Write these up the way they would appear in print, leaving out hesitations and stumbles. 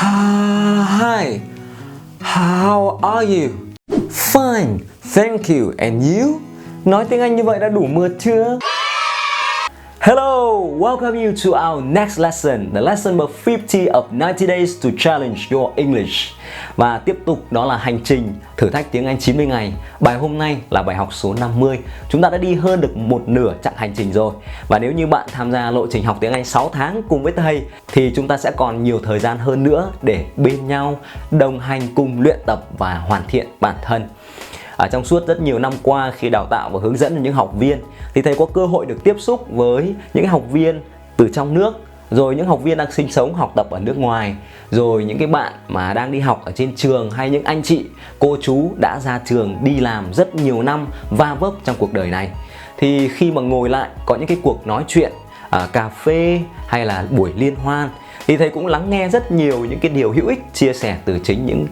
Hi, how are you? Fine, thank you, and you? Nói tiếng Anh như vậy đã đủ mượt chưa? Hello, welcome you to our next lesson, the lesson number 50 of 90 days to challenge your English. Và tiếp tục đó là hành trình thử thách tiếng Anh 90 ngày. Bài hôm nay là bài học số 50. Chúng ta đã đi hơn được một nửa chặng hành trình rồi. Và nếu như bạn tham gia lộ trình học tiếng Anh 6 tháng cùng với thầy thì chúng ta sẽ còn nhiều thời gian hơn nữa để bên nhau đồng hành cùng luyện tập và hoàn thiện bản thân. Trong suốt rất nhiều năm qua, khi đào tạo và hướng dẫn những học viên thì thầy có cơ hội được tiếp xúc với những học viên từ trong nước, rồi những học viên đang sinh sống học tập ở nước ngoài, rồi những cái bạn mà đang đi học ở trên trường, hay những anh chị cô chú đã ra trường đi làm rất nhiều năm va vấp trong cuộc đời này. Thì khi mà ngồi lại có những cái cuộc nói chuyện cà phê hay là buổi liên hoan thì thầy cũng lắng nghe rất nhiều những cái điều hữu ích chia sẻ từ chính những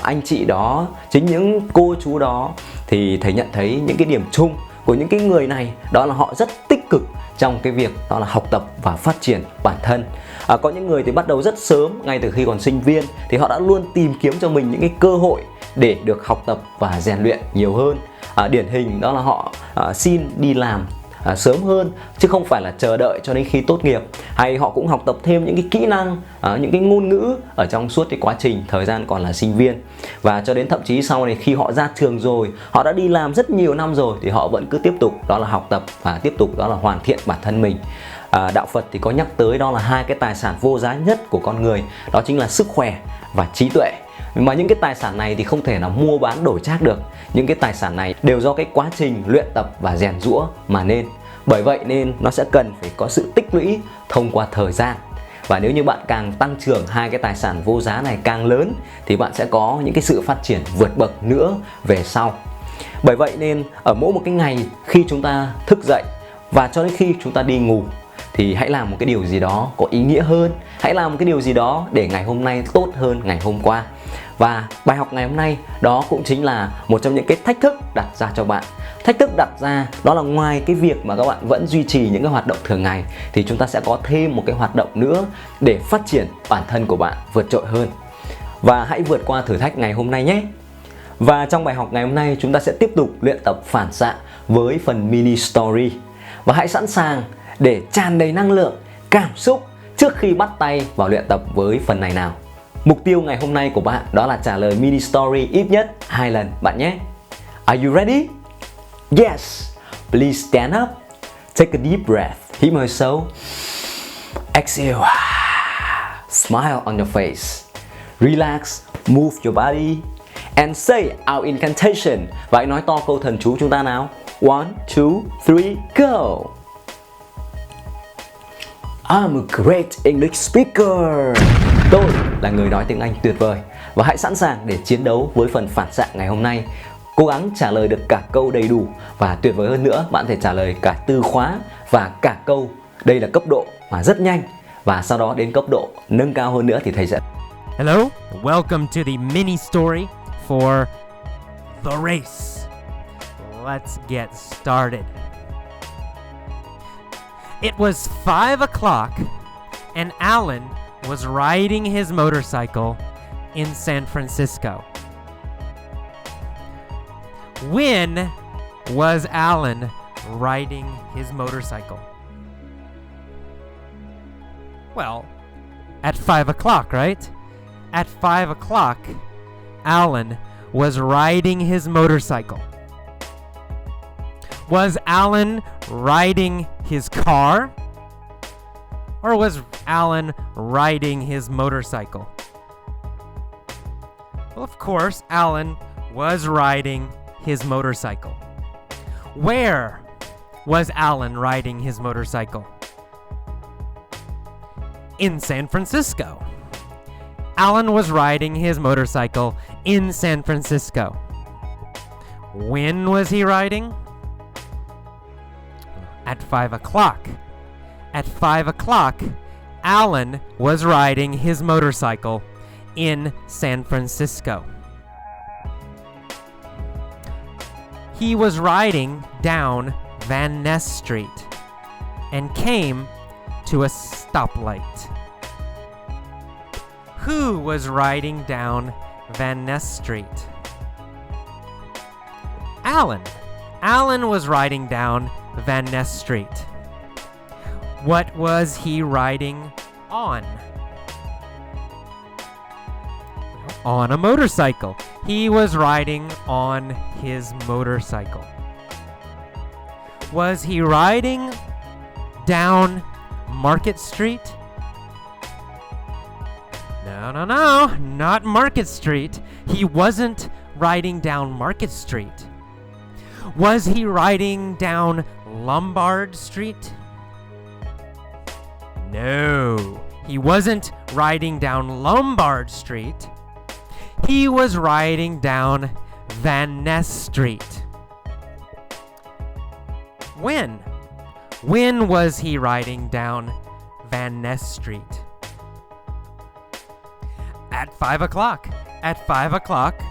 anh chị đó, chính những cô chú đó. Thì thầy nhận thấy những cái điểm chung của những cái người này đó là họ rất tích cực trong cái việc đó là học tập và phát triển bản thân. Có những người thì bắt đầu rất sớm, ngay từ khi còn sinh viên thì họ đã luôn tìm kiếm cho mình những cái cơ hội để được học tập và rèn luyện nhiều hơn. Điển hình đó là họ xin đi làm sớm hơn chứ không phải là chờ đợi cho đến khi tốt nghiệp, hay họ cũng học tập thêm những cái kỹ năng, những cái ngôn ngữ ở trong suốt cái quá trình thời gian còn là sinh viên. Và cho đến thậm chí sau này khi họ ra trường rồi, họ đã đi làm rất nhiều năm rồi thì họ vẫn cứ tiếp tục đó là học tập và tiếp tục đó là hoàn thiện bản thân mình. Đạo Phật thì có nhắc tới đó là hai cái tài sản vô giá nhất của con người, đó chính là sức khỏe và trí tuệ. Mà những cái tài sản này thì không thể nào mua bán đổi trác được. Những cái tài sản này đều do cái quá trình luyện tập và rèn giũa mà nên. Bởi vậy nên nó sẽ cần phải có sự tích lũy thông qua thời gian. Và nếu như bạn càng tăng trưởng hai cái tài sản vô giá này càng lớn thì bạn sẽ có những cái sự phát triển vượt bậc nữa về sau. Bởi vậy nên ở mỗi một cái ngày khi chúng ta thức dậy và cho đến khi chúng ta đi ngủ thì hãy làm một cái điều gì đó có ý nghĩa hơn. Hãy làm một cái điều gì đó để ngày hôm nay tốt hơn ngày hôm qua. Và bài học ngày hôm nay đó cũng chính là một trong những cái thách thức đặt ra cho bạn. Thách thức đặt ra đó là ngoài cái việc mà các bạn vẫn duy trì những cái hoạt động thường ngày thì chúng ta sẽ có thêm một cái hoạt động nữa để phát triển bản thân của bạn vượt trội hơn. Và hãy vượt qua thử thách ngày hôm nay nhé. Và trong bài học ngày hôm nay chúng ta sẽ tiếp tục luyện tập phản xạ với phần mini story. Và hãy sẵn sàng để tràn đầy năng lượng, cảm xúc trước khi bắt tay vào luyện tập với phần này nào. Mục tiêu ngày hôm nay của bạn đó là trả lời mini story ít nhất 2 lần bạn nhé. Are you ready? Yes! Please stand up. Take a deep breath. Hít một hơi sâu. Exhale. Smile on your face. Relax. Move your body. And say our incantation. Và hãy nói to câu thần chú chúng ta nào. 1, 2, 3, go! I'm a great English speaker. Tôi là người nói tiếng Anh tuyệt vời. Và hãy sẵn sàng để chiến đấu với phần phản xạ ngày hôm nay. Cố gắng trả lời được cả câu đầy đủ. Và tuyệt vời hơn nữa, bạn thể trả lời cả từ khóa và cả câu. Đây là cấp độ mà rất nhanh. Và sau đó đến cấp độ nâng cao hơn nữa thì thầy sẽ... Hello, welcome to the mini story for the race. Let's get started. It was 5 o'clock and Alan was riding his motorcycle in San Francisco. When was Alan riding his motorcycle? Well, at 5 o'clock, right? At 5 o'clock, Alan was riding his motorcycle. Was Alan riding his car? Or was Alan riding his motorcycle? Well, of course, Alan was riding his motorcycle. Where was Alan riding his motorcycle? In San Francisco. Alan was riding his motorcycle in San Francisco. When was he riding? At 5 o'clock. At 5 o'clock, Alan was riding his motorcycle in San Francisco. He was riding down Van Ness Street and came to a stoplight. Who was riding down Van Ness Street? Alan. Alan was riding down Van Ness Street. What was he riding on? On a motorcycle. He was riding on his motorcycle. Was he riding down Market Street? No, not Market Street. He wasn't riding down Market Street. Was he riding down Lombard Street? No, he wasn't riding down Lombard Street. He was riding down Van Ness Street. When? When was he riding down Van Ness Street? At 5 o'clock. At 5 o'clock,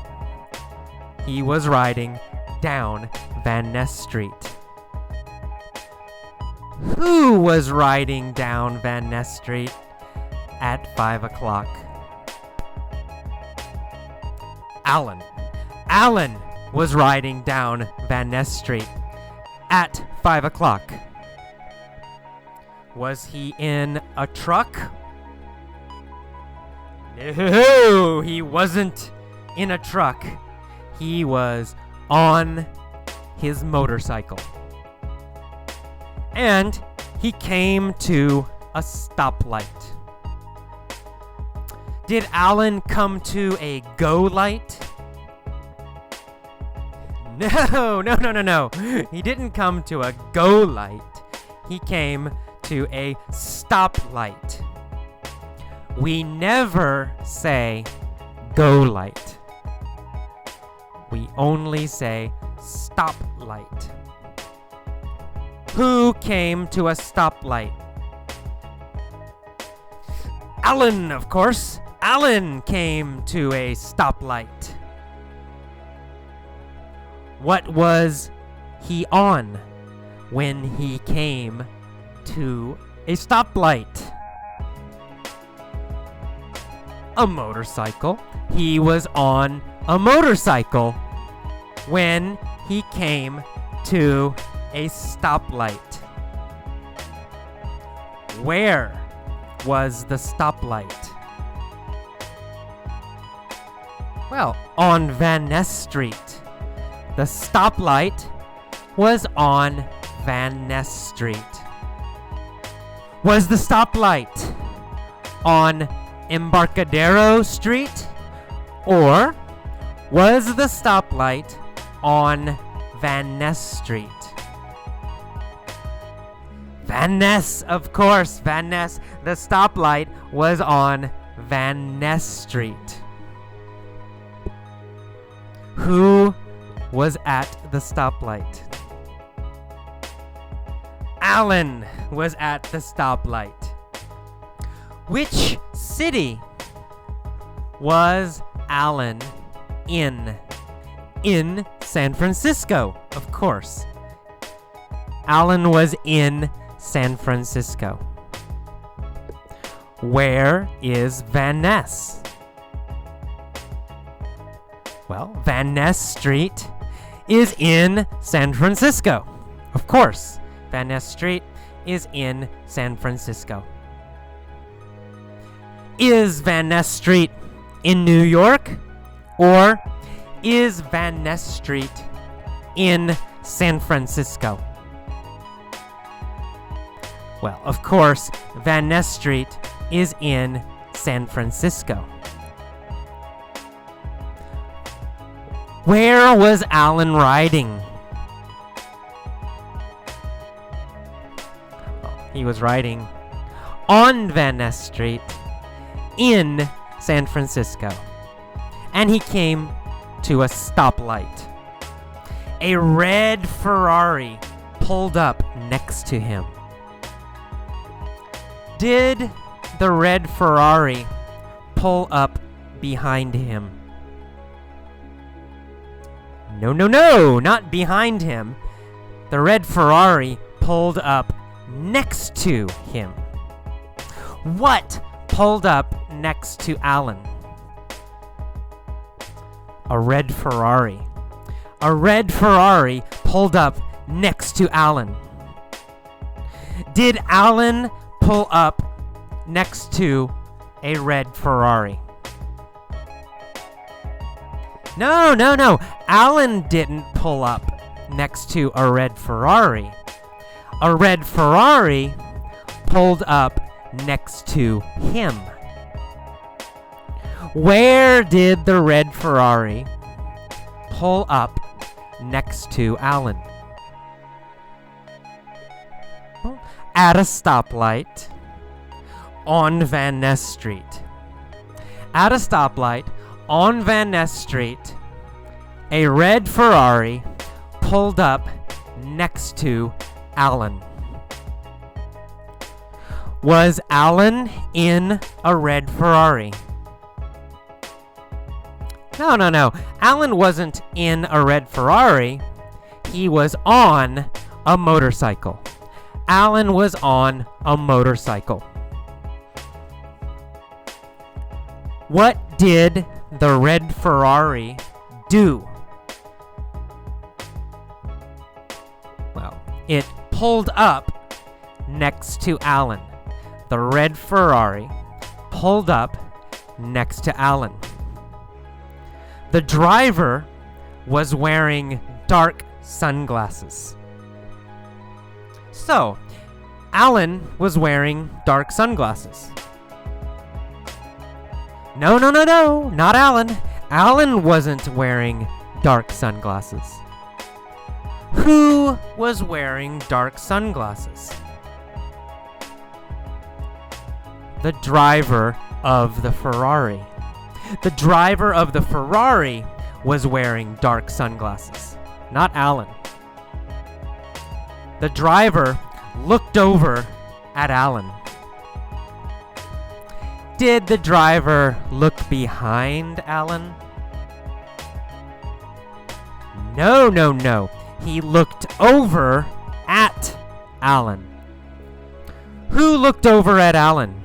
he was riding down Van Ness Street. Who was riding down Van Ness Street at 5 o'clock? Alan. Alan was riding down Van Ness Street at 5 o'clock. Was he in a truck? No, he wasn't in a truck. He was on his motorcycle. And he came to a stoplight. Did Alan come to a go light? No. He didn't come to a go light. He came to a stoplight. We never say go light. We only say stoplight. Who came to a stoplight? Alan, of course. Alan came to a stoplight. What was he on when he came to a stoplight? A motorcycle. He was on a motorcycle when he came to a stoplight. Where was the stoplight? Well, on Van Ness Street. The stoplight was on Van Ness Street. Was the stoplight on Embarcadero Street? Or was the stoplight on Van Ness Street? Van Ness, of course, Van Ness. The stoplight was on Van Ness Street. Who was at the stoplight? Alan was at the stoplight. Which city was Alan in? In San Francisco, of course. Alan was in San Francisco. Where is Van Ness? Well, Van Ness Street is in San Francisco. Of course, Van Ness Street is in San Francisco. Is Van Ness Street in New York? Or is Van Ness Street in San Francisco? Well, of course, Van Ness Street is in San Francisco. Where was Alan riding? He was riding on Van Ness Street in San Francisco. And he came to a stoplight. A red Ferrari pulled up next to him. Did the red Ferrari pull up behind him? No, not behind him. The red Ferrari pulled up next to him. What pulled up next to Alan? A red Ferrari. A red Ferrari pulled up next to Alan. Did Alan pull up next to a red Ferrari? No. Alan didn't pull up next to a red Ferrari. A red Ferrari pulled up next to him. Where did the red Ferrari pull up next to Alan? At a stoplight on Van Ness Street. At a stoplight on Van Ness Street, a red Ferrari pulled up next to Alan. Was Alan in a red Ferrari? No. Alan wasn't in a red Ferrari. He was on a motorcycle. Alan was on a motorcycle. What did the red Ferrari do? Well, it pulled up next to Alan. The red Ferrari pulled up next to Alan. The driver was wearing dark sunglasses. So, Alan was wearing dark sunglasses. No, not Alan. Alan wasn't wearing dark sunglasses. Who was wearing dark sunglasses? The driver of the Ferrari. The driver of the Ferrari was wearing dark sunglasses, not Alan. The driver looked over at Alan. Did the driver look behind Alan? No. He looked over at Alan. Who looked over at Alan?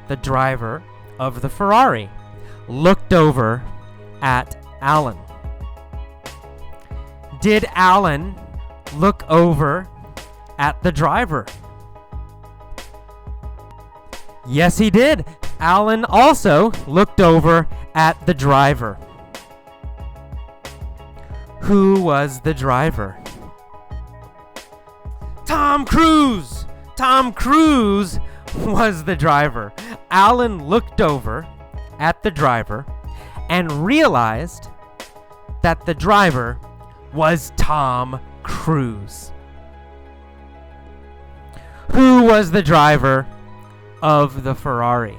The driver of the Ferrari looked over at Alan. Did Alan look over at the driver? Yes, he did. Alan also looked over at the driver. Who was the driver? Tom Cruise! Tom Cruise was the driver. Alan looked over at the driver and realized that the driver was Tom Cruise. Who was the driver of the Ferrari?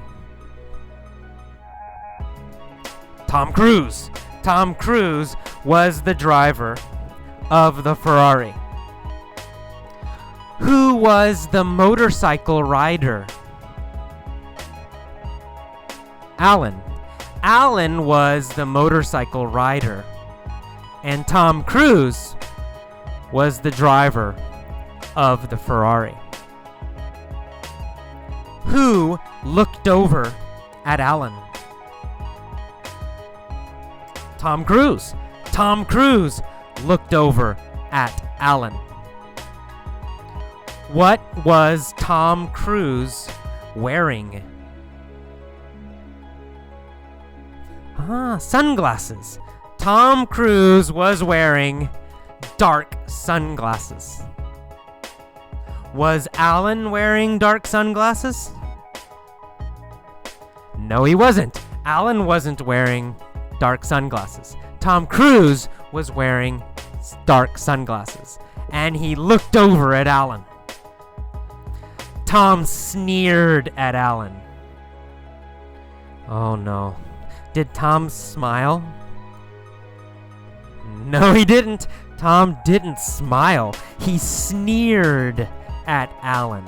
Tom Cruise. Tom Cruise was the driver of the Ferrari. Who was the motorcycle rider? Alan. Alan was the motorcycle rider, and Tom Cruise was the driver of the Ferrari. Who looked over at Alan? Tom Cruise. Tom Cruise looked over at Alan. What was Tom Cruise wearing? Sunglasses. Tom Cruise was wearing dark sunglasses. Was Alan wearing dark sunglasses? No, he wasn't. Alan wasn't wearing dark sunglasses. Tom Cruise was wearing dark sunglasses, and he looked over at Alan. Tom sneered at Alan. Oh no. Did Tom smile? No, he didn't. Tom didn't smile. He sneered at Alan.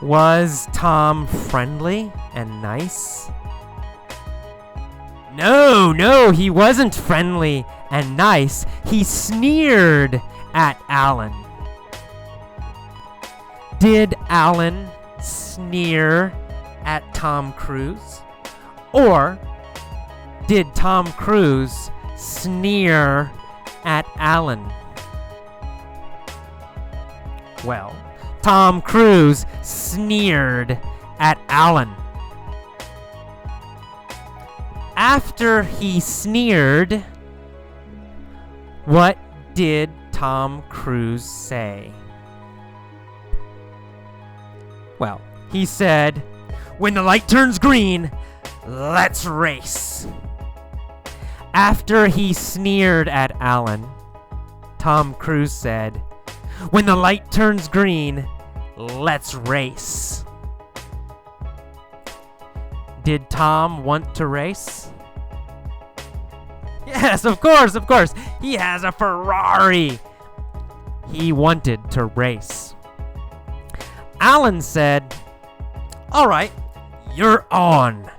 Was Tom friendly and nice? No, he wasn't friendly and nice. He sneered at Alan. Did Alan sneer at Tom Cruise? Or did Tom Cruise sneer at Alan? Well, Tom Cruise sneered at Alan. After he sneered, what did Tom Cruise say? Well, he said, "When the light turns green, let's race." After he sneered at Alan, Tom Cruise said, "When the light turns green, let's race." Did Tom want to race? Yes, of course. He has a Ferrari. He wanted to race. Alan said, "All right, you're on."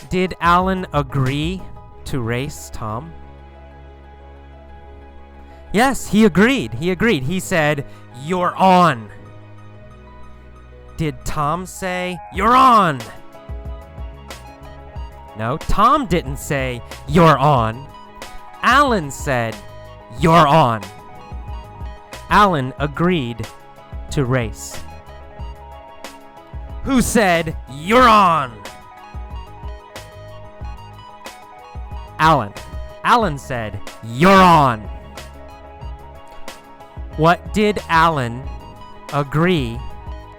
Did Alan agree to race Tom? Yes, he agreed. He said, "You're on." Did Tom say, "You're on"? No, Tom didn't say, "You're on." Alan said, "You're on." Alan agreed to race. Who said, "You're on"? Alan. Alan said, "You're on." What did Alan agree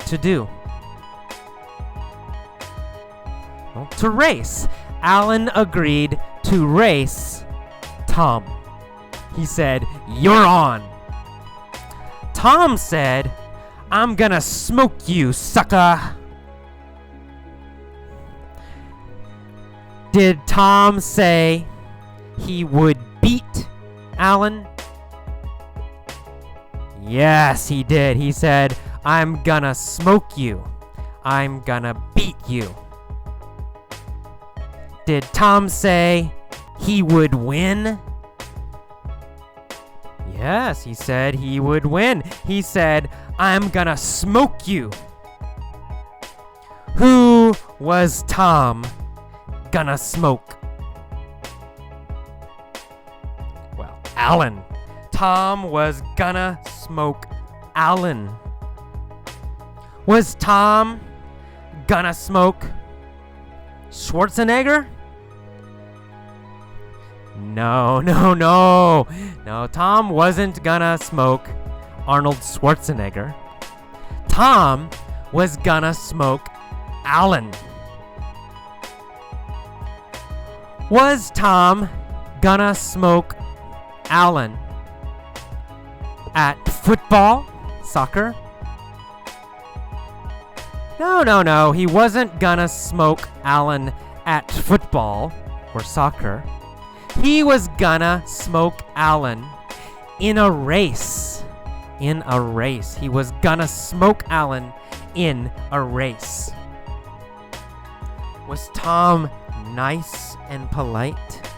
to do? Well, to race. Alan agreed to race Tom. He said, "You're on." Tom said, "I'm gonna smoke you, sucker." Did Tom say he would beat Alan? Yes, he did. He said, "I'm gonna smoke you. I'm gonna beat you." Did Tom say he would win? Yes, he said he would win. He said, "I'm gonna smoke you." Who was Tom gonna smoke? Well, Alan. Tom was gonna smoke Alan. Was Tom gonna smoke Schwarzenegger? No, Tom wasn't gonna smoke Arnold Schwarzenegger. Tom was gonna smoke Alan. Was Tom gonna smoke Alan at football, soccer? No, he wasn't gonna smoke Alan at football or soccer. He was gonna smoke Alan in a race. He was gonna smoke Alan in a race. Was Tom nice and polite?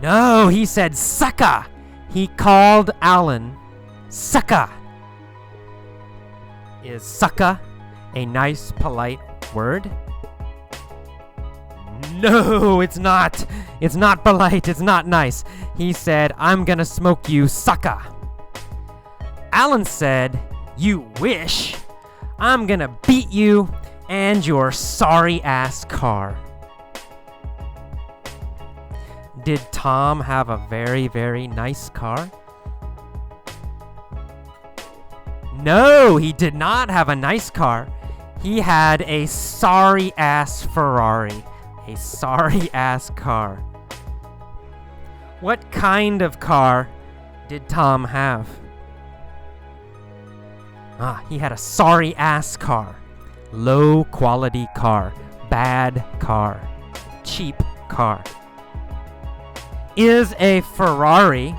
No, he said sucker. He called Alan sucker. Is sucker a nice, polite word? No, it's not. It's not polite. It's not nice. He said, "I'm gonna smoke you, sucker." Alan said, "You wish. I'm gonna beat you and your sorry-ass car." Did Tom have a very, very nice car? No, he did not have a nice car. He had a sorry-ass Ferrari. A sorry-ass car. What kind of car did Tom have? He had a sorry-ass car. Low-quality car. Bad car. Cheap car. Is a Ferrari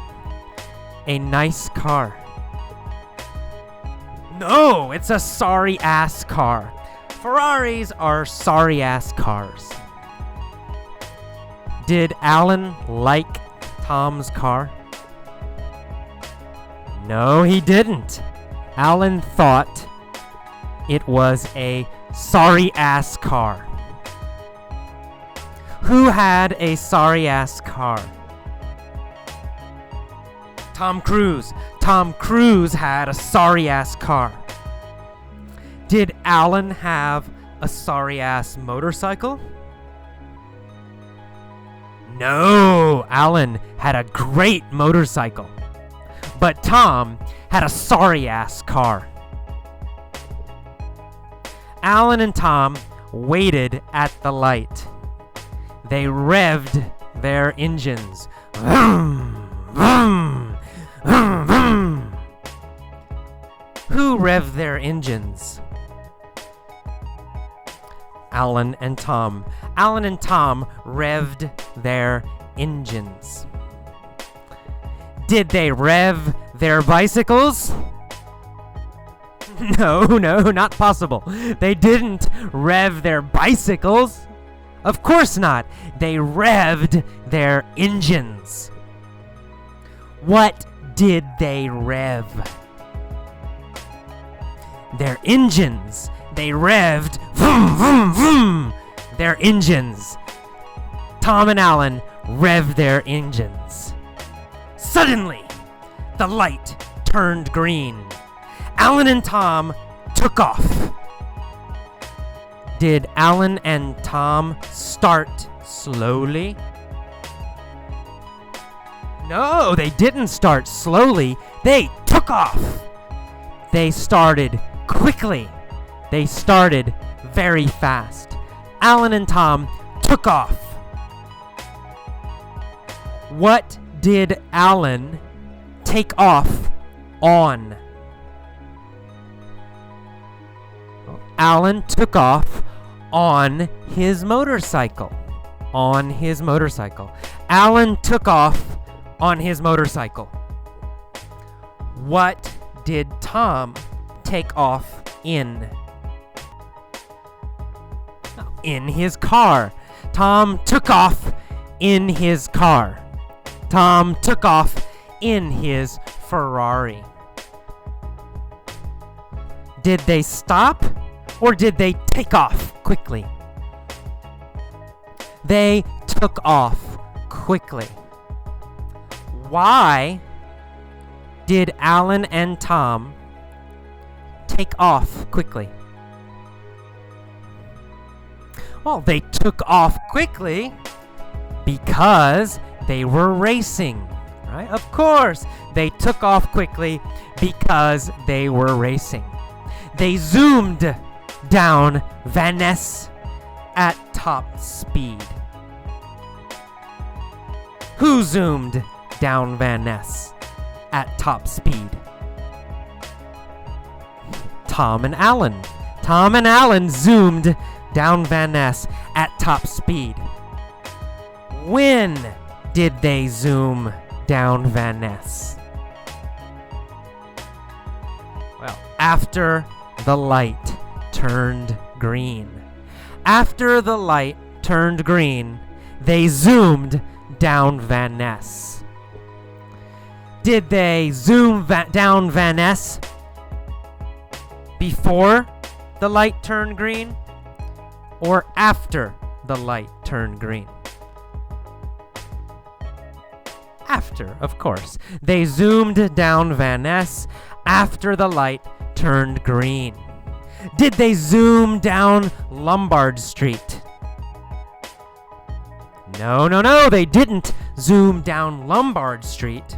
a nice car? No, it's a sorry-ass car. Ferraris are sorry-ass cars. Did Alan like Tom's car? No, he didn't. Alan thought it was a sorry-ass car. Who had a sorry-ass car? Tom Cruise. Tom Cruise had a sorry-ass car. Did Alan have a sorry-ass motorcycle? No, Alan had a great motorcycle. But Tom had a sorry-ass car. Alan and Tom waited at the light. They revved their engines. Vroom, vroom, vroom, vroom. Who revved their engines? Alan and Tom. Alan and Tom revved their engines. Did they rev their bicycles? No, not possible. They didn't rev their bicycles. Of course not. They revved their engines. What did they rev? Their engines. They revved, vroom, vroom, vroom, their engines. Tom and Alan revved their engines. Suddenly, the light turned green. Alan and Tom took off. Did Alan and Tom start slowly? No, they didn't start slowly. They took off. They started quickly. They started very fast. Alan and Tom took off. What did Alan take off on? Alan took off on his motorcycle. On his motorcycle. Alan took off on his motorcycle. What did Tom take off in? In his car. Tom took off in his car. Tom took off in his Ferrari. Did they stop or did they take off quickly? They took off quickly. Why did Alan and Tom take off quickly? Well, they took off quickly because they were racing, right? Of course, they took off quickly because they were racing. They zoomed down Van Ness at top speed. Who zoomed down Van Ness at top speed? Tom and Alan. Tom and Alan zoomed down Van Ness at top speed. When did they zoom down Van Ness? Well, after the light turned green. After the light turned green, they zoomed down Van Ness. Did they zoom down Van Ness before the light turned green or after the light turned green? After, of course. They zoomed down Van Ness after the light turned green. Did they zoom down Lombard Street? No, they didn't zoom down Lombard Street.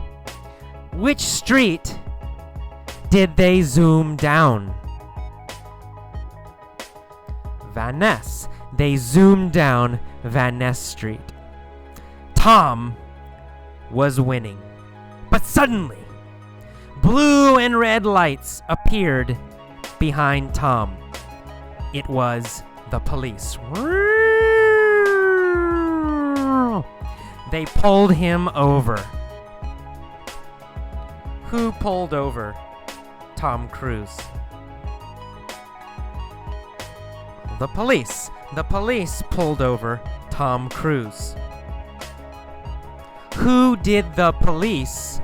Which street did they zoom down? Van Ness. They zoomed down Van Ness Street. Tom was winning. But suddenly, blue and red lights appeared behind Tom. It was the police. They pulled him over. Who pulled over Tom Cruise? The police. The police pulled over Tom Cruise. Who did the police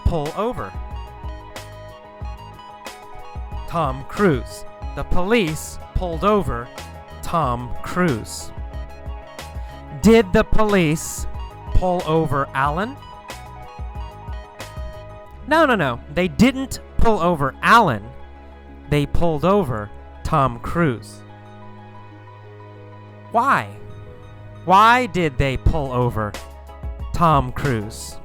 pull over? Tom Cruise. The police pulled over Tom Cruise. Did the police pull over Alan? No. They didn't pull over Alan. They pulled over Tom Cruise. Why? Why did they pull over Tom Cruise?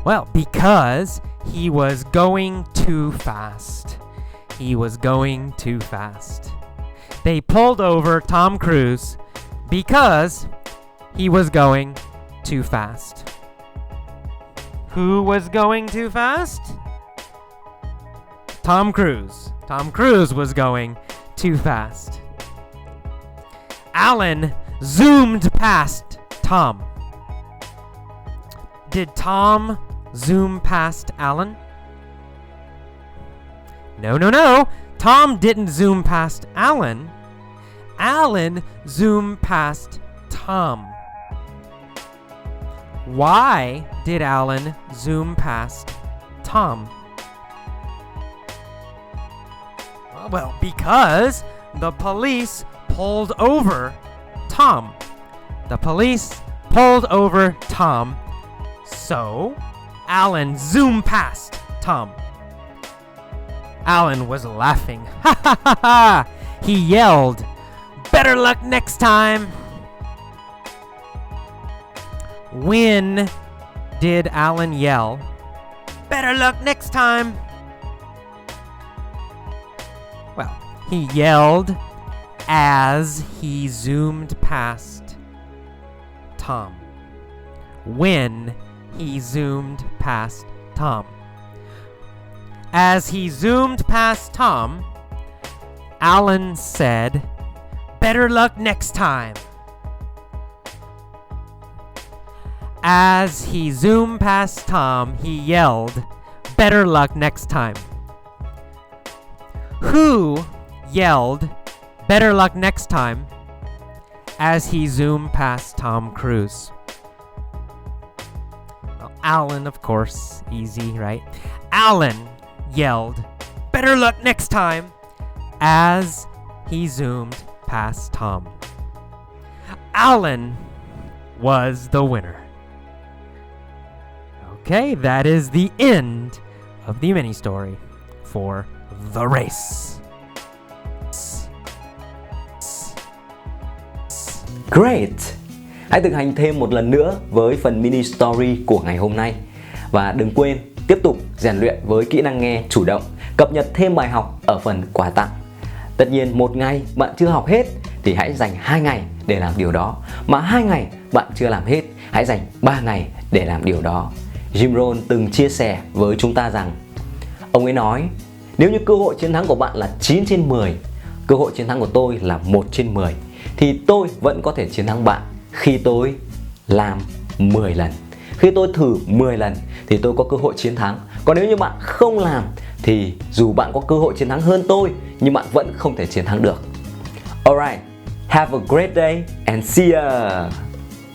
Well, because he was going too fast. He was going too fast. They pulled over Tom Cruise because he was going too fast. Who was going too fast? Tom Cruise. Tom Cruise was going too fast. Alan zoomed past Tom. Did Tom zoom past Alan? No. Tom didn't zoom past Alan. Alan zoomed past Tom. Why did Alan zoom past Tom? Well, because the police pulled over Tom. The police pulled over Tom, so Alan zoomed past Tom. Alan was laughing. Ha ha ha ha! He yelled, "Better luck next time!" When did Alan yell, "Better luck next time"? Well, he yelled as he zoomed past Tom. When he zoomed past Tom. As he zoomed past Tom, Alan said, "Better luck next time." As he zoomed past Tom, he yelled, "Better luck next time." Who yelled, "Better luck next time," as he zoomed past Tom Cruise? Well, Alan, of course. Easy, right? Alan yelled, "Better luck next time," as he zoomed past Tom. Alan was the winner. Okay, that is the end of the mini story for The Race. Great! Hãy thực hành thêm một lần nữa với phần mini story của ngày hôm nay. Và đừng quên tiếp tục rèn luyện với kỹ năng nghe chủ động, cập nhật thêm bài học ở phần quà tặng. Tất nhiên một ngày bạn chưa học hết thì hãy dành 2 ngày để làm điều đó. Mà 2 ngày bạn chưa làm hết, hãy dành 3 ngày để làm điều đó. Jim Rohn từng chia sẻ với chúng ta rằng, ông ấy nói, nếu như cơ hội chiến thắng của bạn là 9 trên 10, cơ hội chiến thắng của tôi là 1 trên 10, thì tôi vẫn có thể chiến thắng bạn khi tôi làm 10 lần. Khi tôi thử 10 lần thì tôi có cơ hội chiến thắng. Còn nếu như bạn không làm thì dù bạn có cơ hội chiến thắng hơn tôi, nhưng bạn vẫn không thể chiến thắng được. Alright, have a great day and see ya!